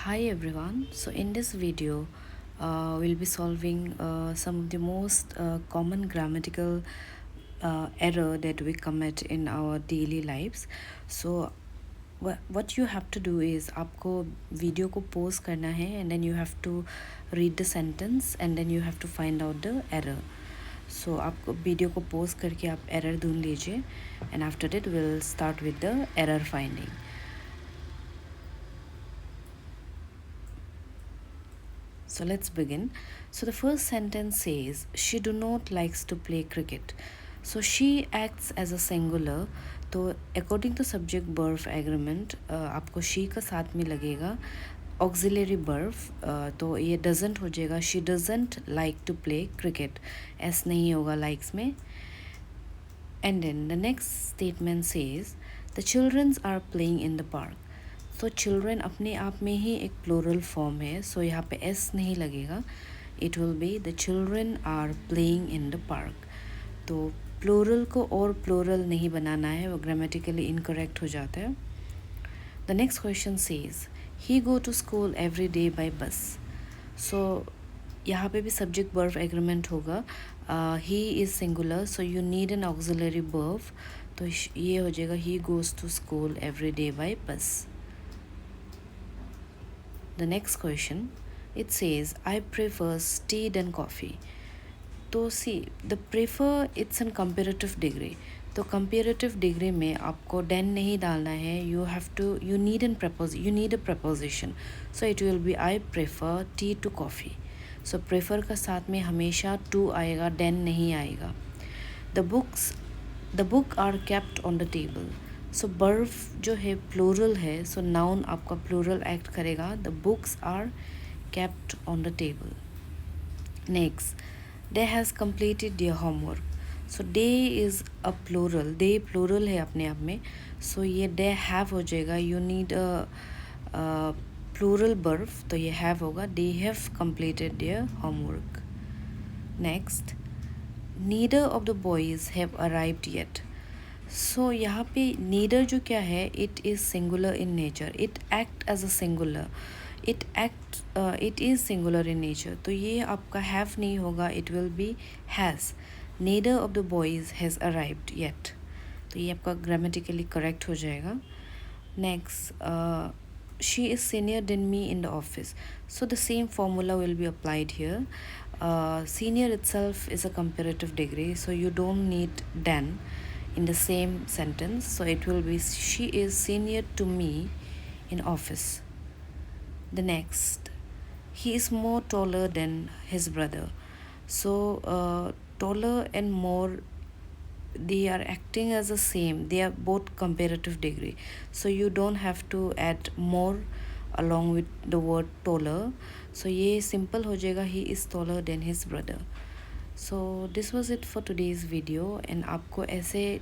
Hi everyone. So in this video, we'll be solving some of the most common grammatical error that we commit in our daily lives. So what you have to do is आपको video को pause करना है and then you have to read the sentence and then you have to find out the error. So आपको video को pause करके आप error ढूंढ लीजिए and after that we'll start with the error finding. So let's begin. So the first sentence says, she do not likes to play cricket. So she acts as a singular. तो according to subject verb agreement आपको she का साथ में लगेगा auxiliary verb तो ये doesn't हो जाएगा she doesn't like to play cricket s नहीं होगा likes में. And then the next statement says the children are playing in the park. So children अपने आप में ही एक plural form है so यहाँ पे s नहीं लगेगा it will be the children are playing in the park. तो plural को और plural नहीं बनाना है वो grammatically incorrect हो जाता है. The next question says he go to school every day by bus. So यहाँ पे भी subject verb agreement होगा he is singular so you need an auxiliary verb तो ये हो जाएगा he goes to school every day by bus. The next question it says I prefer tea than coffee. तो see the prefer it's in comparative degree तो comparative degree में आपको then नहीं डालना है you need a preposition so it will be I prefer tea to coffee. So prefer का साथ में हमेशा to आएगा then नहीं आएगा. The book are kept on the table. So verb जो है plural है so noun आपका plural act करेगा the books are kept on the table. Next they has completed their homework. So they is a plural they plural है अपने आप में so ये they have हो जाएगा you need a plural verb तो ये have होगा they have completed their homework. Next neither of the boys have arrived yet. So यहाँ पे neither जो क्या है it is singular in nature it act as a singular it is singular in nature तो ये आपका have नहीं होगा it will be has. Neither of the boys has arrived yet तो ये आपका grammatically correct हो जाएगा. Next she is senior than me in the office. So the same formula will be applied here. Senior itself is a comparative degree so you don't need than in the same sentence so it will be she is senior to me in office. The next he is more taller than his brother. So taller and more they are acting as the same they are both comparative degree so you don't have to add more along with the word taller so ये simple हो जाएगा he is taller than his brother. So this was it for today's video and आपको ऐसे